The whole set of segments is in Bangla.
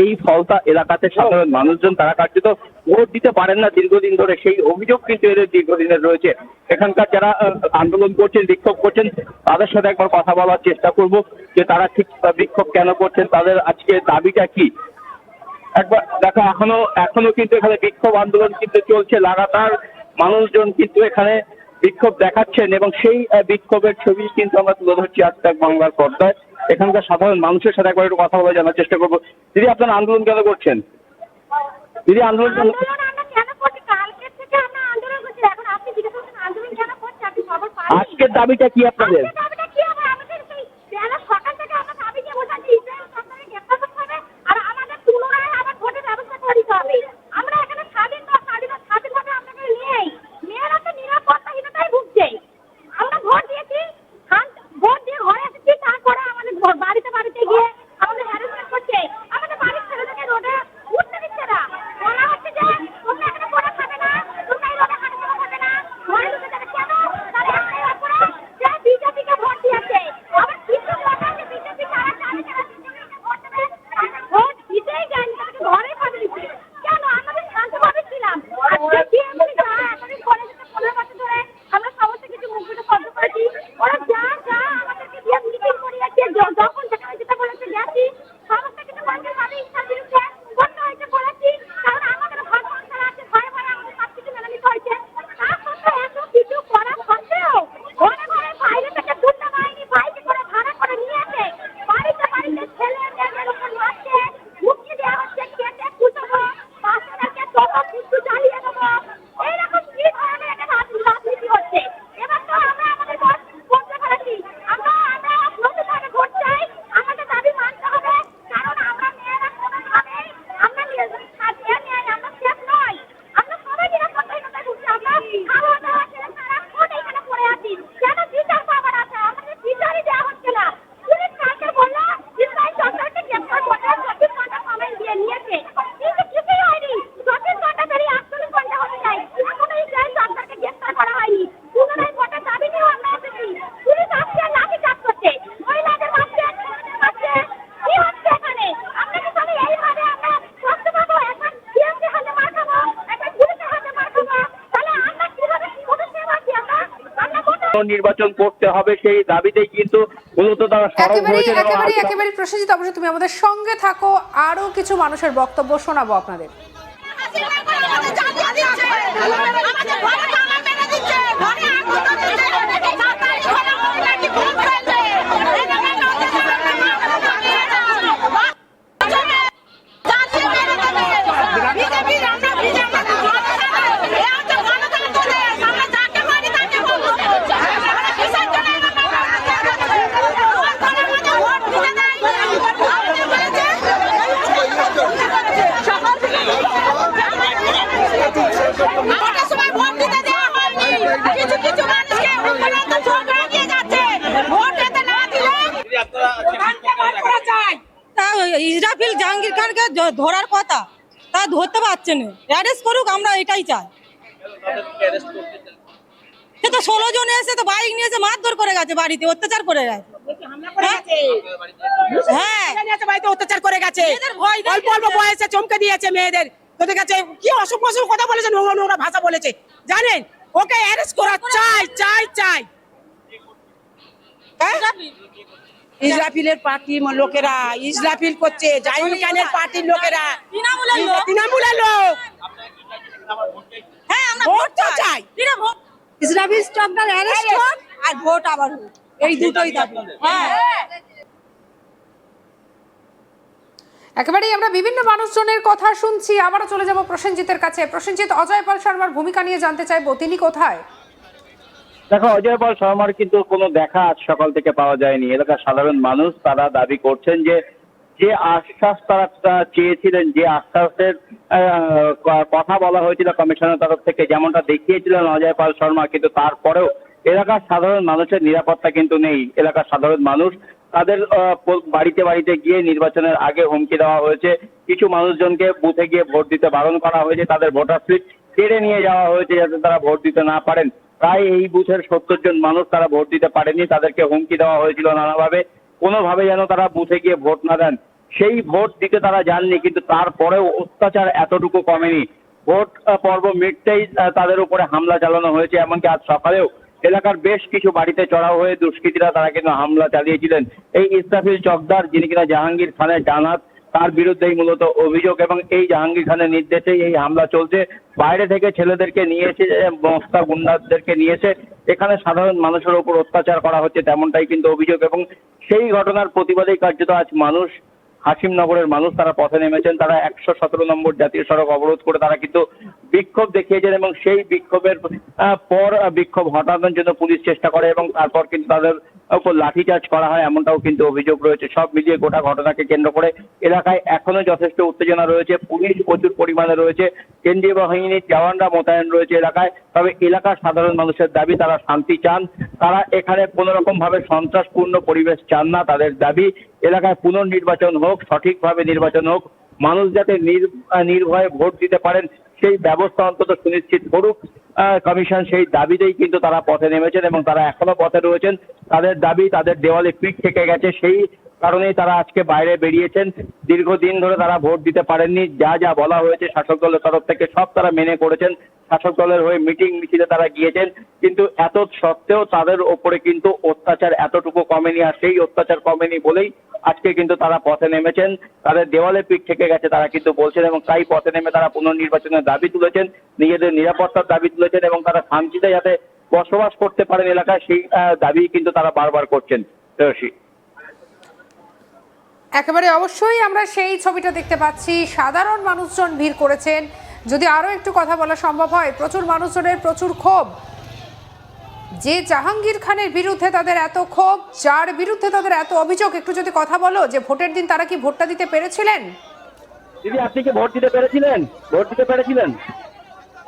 এই ফলতা এলাকাতে সাধারণ মানুষজন তারা কার্যত ভোট দিতে পারেন না দীর্ঘদিন ধরে, সেই অভিযোগ কিন্তু এদের দীর্ঘদিনের রয়েছে। এখানকার যারা আন্দোলন করছেন, বিক্ষোভ করছেন, তাদের সাথে একবার কথা বলার চেষ্টা করব যে তারা ঠিক বিক্ষোভ কেন করছেন, তাদের আজকে দাবিটা কি। একবার দেখো, এখনো কিন্তু এখানে বিক্ষোভ আন্দোলন কিন্তু চলছে লাগাতার। মানুষজন কিন্তু এখানে বিক্ষোভ দেখাচ্ছেন এবং সেই বিক্ষোভের ছবি কিন্তু আমরা তুলে ধরছি আজতাক বাংলার পর্দায়। এখানকার সাধারণ মানুষের সাথে একবার একটু কথা বলে জানার চেষ্টা করবো। দিদি, আপনারা আন্দোলন কেন করছেন? দিদি, আন্দোলন কেন? আজকের দাবিটা কি আপনাদের? নির্বাচন করতে হবে, সেই দাবিতেই কিন্তু মূলত তারা সরব হয়েছে। একেবারে প্রসেনজিৎ, অবশ্যই তুমি আমাদের সঙ্গে থাকো, আরো কিছু মানুষের বক্তব্য শোনাবো আপনাদের। ইসরাফিল জাহাঙ্গীর খানকে ধরার কথা, তা ধরতে পারছে না, অ্যারেস্ট করুক, আমরা এটাই চাই। সে তো 16 জন এসে তো বাইক নিয়েছে, মারধর করে গেছে, বাড়িতে অত্যাচার করে গেছে। হ্যাঁ, বাড়িতে অত্যাচার করে গেছে, অল্প অল্প বয়সে চমকে দিয়েছে মেয়েদের। তোদের কাছে কি অসুখ অসুখ কথা বলেছে, নোংরা নোংরা ভাষা বলেছে, জানেন? ওকে অ্যারেস্ট করা চাই চাই চাই। ইসরাফিলের পার্টির লোকেরা ইসরাফিল করছে, জাহিদ খানের পার্টির লোকেরা, তৃণমূলের লোক। হ্যাঁ, আমরা ভোট তো চাই। ইসরাফিল স্টকটার অ্যারেস্ট হোক আর ভোট আবার হোক, এই দুটোই দাবি। হ্যাঁ, একেবারেই আমরা বিভিন্ন মানুষজনের কথা শুনছি। আবারও চলে যাব প্রসেনজিতের কাছে। প্রসেনজিৎ, অজয় পাল শর্মার ভূমিকা নিয়ে জানতে চাইবো, তিনি কোথায়? দেখো, অজয় পাল শর্মার কিন্তু কোনো দেখা আজ সকাল থেকে পাওয়া যায়নি। এলাকার সাধারণ মানুষ তারা দাবি করছেন যে আশ্বাস তারা চেয়েছিলেন, যে আশ্বাসের কথা বলা হয়েছিল কমিশনের তরফ থেকে, যেমনটা দেখিয়েছিলেন অজয় পাল শর্মা, কিন্তু তারপরেও এলাকার সাধারণ মানুষের নিরাপত্তা কিন্তু নেই। এলাকার সাধারণ মানুষ তাদের বাড়িতে বাড়িতে গিয়ে নির্বাচনের আগে হুমকি দেওয়া হয়েছে। কিছু মানুষজনকে বুথে গিয়ে ভোট দিতে বারণ করা হয়েছে, তাদের ভোটার স্লিপ কেড়ে নিয়ে যাওয়া হয়েছে যাতে তারা ভোট দিতে না পারেন। প্রায় এই বুথের 70 জন মানুষ তারা ভোট দিতে পারেনি, তাদেরকে হুমকি দেওয়া হয়েছিল নানাভাবে, কোনোভাবে যেন তারা বুথে গিয়ে ভোট না দেন সেই ভোট দিতে তারা যাননি, কিন্তু তারপরেও অত্যাচার এতটুকু কমেনি। ভোট পর্ব মিটতেই তাদের উপরে হামলা চালানো হয়েছে। এমনকি আজ সকালেও এলাকার বেশ কিছু বাড়িতে চড়াও হয়ে দুষ্কৃতীরা তারা কিন্তু হামলা চালিয়েছিলেন। এই ইসরাফিল চকদার, যিনি কিনা জাহাঙ্গীর খানের ডানহাত, তার বিরুদ্ধেই মূলত অভিযোগ এবং এই জাহাঙ্গীর খানের নির্দেশেই এই হামলা চলছে। বাইরে থেকে ছেলেদেরকে নিয়ে এসে, মস্তা গুন্ডাদেরকে নিয়ে এসে এখানে সাধারণ মানুষের উপর অত্যাচার করা হচ্ছে, তেমনটাই কিন্তু অভিযোগ। এবং সেই ঘটনার প্রতিবাদেই কার্যত আজ মানুষ, হাসিমনগরের মানুষ তারা পথে নেমেছেন। তারা 117 নম্বর জাতীয় সড়ক অবরোধ করে তারা কিন্তু বিক্ষোভ দেখিয়েছেন এবং সেই বিক্ষোভের পর বিক্ষোভ হটানোর জন্য পুলিশ চেষ্টা করে এবং তারপর কিন্তু তাদের উপর লাঠিচার্জ করা হয়, এমনটাও কিন্তু অভিযোগ রয়েছে। সব মিলিয়ে গোটা ঘটনাকে কেন্দ্র করে এলাকায় এখনো যথেষ্ট উত্তেজনা রয়েছে। পুলিশ প্রচুর পরিমাণে রয়েছে, কেন্দ্রীয় বাহিনীর জওয়ানরা মোতায়েন রয়েছে এলাকায়। তবে এলাকার সাধারণ মানুষের দাবি, তারা শান্তি চান। তারা এখানে কোনো রকম ভাবে সন্ত্রাসপূর্ণ পরিবেশ চান না। তাদের দাবি এলাকায় পুনর্নির্বাচন হোক, সঠিকভাবে নির্বাচন হোক, মানুষ যাতে নির্ভয়ে ভোট দিতে পারেন সেই ব্যবস্থা অন্তত সুনিশ্চিত করুক কমিশন। সেই দাবিতেই কিন্তু তারা পথে নেমেছেন এবং তারা এখনো পথে রয়েছেন। তাদের দাবি, তাদের দেওয়ালে পিঠ থেকে গেছে, সেই কারণেই তারা আজকে বাইরে বেরিয়েছেন। দীর্ঘদিন ধরে তারা ভোট দিতে পারেননি। যা যা বলা হয়েছে শাসক দলের তরফ থেকে সব তারা মেনে করেছেন। শাসক দলের হয়ে মিটিং মিছিলে তারা গিয়েছেন, কিন্তু এত সত্ত্বেও তাদের ওপরে কিন্তু অত্যাচার এতটুকু কমেনি। আর সেই অত্যাচার কমেনি বলেই আজকে কিন্তু তারা পথে নেমেছেন। তাদের দেওয়ালে পিঠ থেকে গেছে তারা কিন্তু বলছেন এবং তাই পথে নেমে তারা পুনর্নির্বাচনের দাবি তুলেছেন, নিজেদের নিরাপত্তার দাবি তুলেছেন এবং তারা শান্তিতে যাতে বসবাস করতে পারেন এলাকায়, সেই দাবি কিন্তু তারা বারবার করছেন। শ্রেয়সী, একেবারে অবশ্যই আমরা সেই ছবিটা দেখতে পাচ্ছি। সাধারণ মানুষজন ভিড় করেছেন। যদি আরো একটু কথা বলা সম্ভব হয়, প্রচুর মানুষজনের প্রচুর ক্ষোভ, যে জাহাঙ্গীর খানের বিরুদ্ধে তাদের এত ক্ষোভ, যার বিরুদ্ধে তাদের এত অভিযোগ। একটু যদি কথা বলো যে ভোটের দিন তারা কি ভোটটা দিতে পেরেছিলেন? দিদি, আপনি কি ভোট দিতে পেরেছিলেন? ভোট দিতে পেরেছিলেন?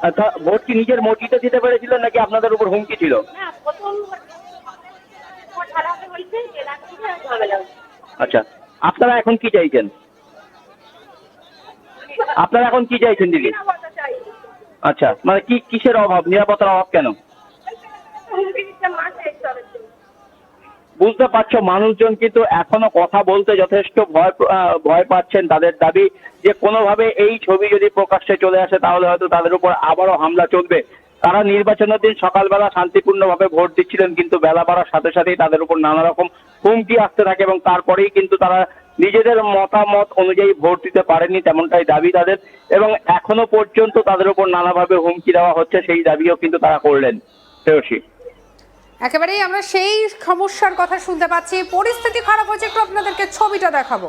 আচ্ছা, ভোট কি নিজের মর্জিতে দিতে পেরেছিলেন নাকি আপনাদের উপর হুমকি ছিল? আচ্ছা, আপনারা এখন কি চাইছেন? আপনারা এখন কি চাইছেন দিদি? আচ্ছা, মানে কি, কিসের অভাব? নিরাপত্তার অভাব কেন? বুঝতে পারছো, মানুষজন কিন্তু এখনো কথা বলতে যথেষ্ট ভয় পাচ্ছেন। তাদের দাবি যে কোনোভাবে এই ছবি যদি প্রকাশ্যে চলে আসে তাহলে হয়তো তাদের উপর আবারও হামলা চলবে। তারা নির্বাচনের দিন সকালবেলা শান্তিপূর্ণভাবে ভোট দিচ্ছিলেন, কিন্তু বেলা বাড়ার সাথে সাথেই তাদের উপর নানা রকম হুমকি আসতে থাকে এবং তারপরেই কিন্তু তারা নিজেদের মতামত অনুযায়ী ভোট দিতে পারেনি, তেমনটাই দাবি তাদের। এবং এখনো পর্যন্ত তাদের উপর নানাভাবে হুমকি দেওয়া হচ্ছে, সেই দাবিও কিন্তু তারা করলেন। শ্রেয়সী, একেবারেই আমরা সেই সমস্যার কথা শুনতে পাচ্ছি। পরিস্থিতি খারাপ হয়েছে, একটু আপনাদেরকে ছবিটা দেখাবো।